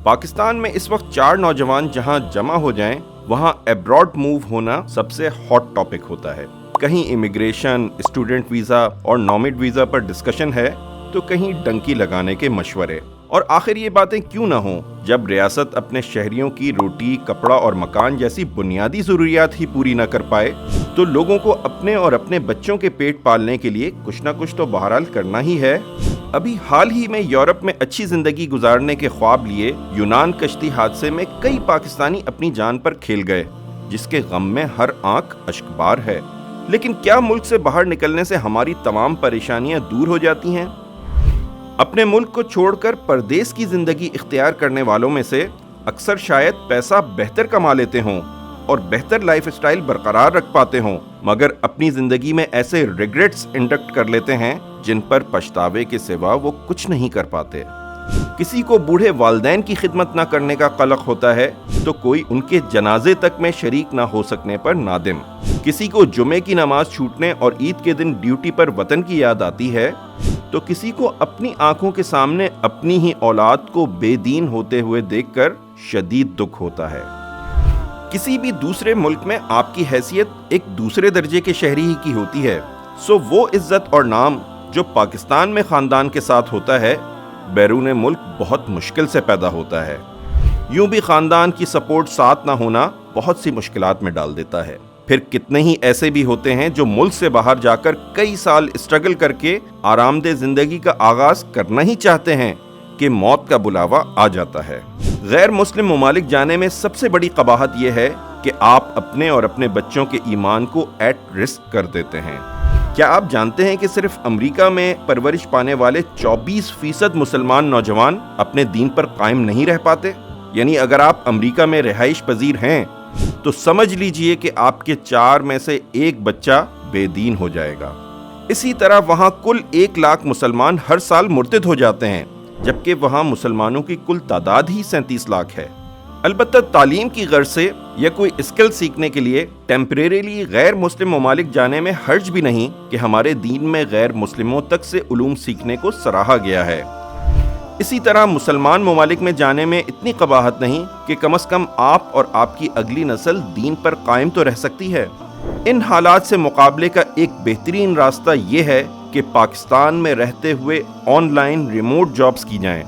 پاکستان میں اس وقت 4 نوجوان جہاں جمع ہو جائیں وہاں ایبراڈ موو ہونا سب سے ہاٹ ٹاپک ہوتا ہے. کہیں امیگریشن، اسٹوڈنٹ ویزا اور نومڈ ویزا پر ڈسکشن ہے تو کہیں ڈنکی لگانے کے مشورے. اور آخر یہ باتیں کیوں نہ ہوں جب ریاست اپنے شہریوں کی روٹی، کپڑا اور مکان جیسی بنیادی ضروریات ہی پوری نہ کر پائے تو لوگوں کو اپنے اور اپنے بچوں کے پیٹ پالنے کے لیے کچھ نہ کچھ تو بہرحال کرنا ہی ہے. ابھی حال ہی میں یورپ میں اچھی زندگی گزارنے کے خواب لیے یونان کشتی حادثے میں کئی پاکستانی اپنی جان پر کھیل گئے، جس کے غم میں ہر آنکھ اشکبار ہے. لیکن کیا ملک سے باہر نکلنے سے ہماری تمام پریشانیاں دور ہو جاتی ہیں؟ اپنے ملک کو چھوڑ کر پردیس کی زندگی اختیار کرنے والوں میں سے اکثر شاید پیسہ بہتر کما لیتے ہوں اور بہتر لائف اسٹائل برقرار رکھ پاتے ہوں، مگر اپنی زندگی میں ایسے ریگریٹس انڈکٹ کر لیتے ہیں جن پر پچھتاوے کے سوا وہ کچھ نہیں کر پاتے. کسی کو بوڑھے والدین کی خدمت نہ کرنے کا قلق ہوتا ہے تو کوئی ان کے جنازے تک میں شریک نہ ہو سکنے پر نادم. کسی کو جمعے کی نماز چھوٹنے اور عید کے دن ڈیوٹی پر وطن کی یاد آتی ہے تو کسی کو اپنی آنکھوں کے سامنے اپنی ہی اولاد کو بے دین ہوتے ہوئے دیکھ کر شدید دکھ ہوتا ہے. کسی بھی دوسرے ملک میں آپ کی حیثیت ایک دوسرے درجے کے شہری ہی کی ہوتی ہے، سو وہ عزت اور نام جو پاکستان میں خاندان کے ساتھ ہوتا ہے بیرون ملک بہت مشکل سے پیدا ہوتا ہے. یوں بھی خاندان کی سپورٹ ساتھ نہ ہونا بہت سی مشکلات میں ڈال دیتا ہے. پھر کتنے ہی ایسے بھی ہوتے ہیں جو ملک سے باہر جا کر کئی سال اسٹرگل کر کے آرام دہ زندگی کا آغاز کرنا ہی چاہتے ہیں کہ موت کا بلاوا آ جاتا ہے. غیر مسلم ممالک جانے میں سب سے بڑی قباحت یہ ہے کہ آپ اپنے اور اپنے بچوں کے ایمان کو ایٹ رسک کر دیتے ہیں. کیا آپ جانتے ہیں کہ صرف امریکہ میں پرورش پانے والے 24% مسلمان نوجوان اپنے دین پر قائم نہیں رہ پاتے؟ یعنی اگر آپ امریکہ میں رہائش پذیر ہیں تو سمجھ لیجئے کہ آپ کے 4 میں سے 1 بچہ بے دین ہو جائے گا. اسی طرح وہاں کل 1 لاکھ مسلمان ہر سال مرتد ہو جاتے ہیں، جبکہ وہاں مسلمانوں کی کل تعداد ہی 37 لاکھ ہے. البتہ تعلیم کی غرض سے یا کوئی اسکل سیکھنے کے لیے ٹیمپریریلی غیر مسلم ممالک جانے میں حرج بھی نہیں کہ ہمارے دین میں غیر مسلموں تک سے علوم سیکھنے کو سراہا گیا ہے. اسی طرح مسلمان ممالک میں جانے میں اتنی قباحت نہیں کہ کم از کم آپ اور آپ کی اگلی نسل دین پر قائم تو رہ سکتی ہے. ان حالات سے مقابلے کا ایک بہترین راستہ یہ ہے کہ پاکستان میں رہتے ہوئے آن لائن ریموٹ جابز کی جائیں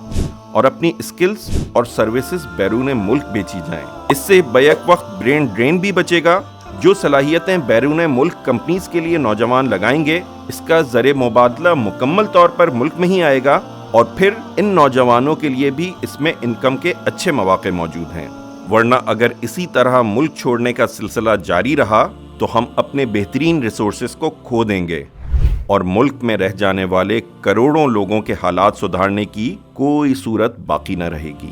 اور اپنی اسکلز اور سروسز بیرون ملک بیچی جائیں. اس سے بیک وقت برین ڈرین بھی بچے گا. جو صلاحیتیں بیرون ملک کمپنیز کے لیے نوجوان لگائیں گے اس کا زر مبادلہ مکمل طور پر ملک میں ہی آئے گا اور پھر ان نوجوانوں کے لیے بھی اس میں انکم کے اچھے مواقع موجود ہیں. ورنہ اگر اسی طرح ملک چھوڑنے کا سلسلہ جاری رہا تو ہم اپنے بہترین ریسورسز کو کھو دیں گے اور ملک میں رہ جانے والے کروڑوں لوگوں کے حالات سدھارنے کی کوئی صورت باقی نہ رہے گی.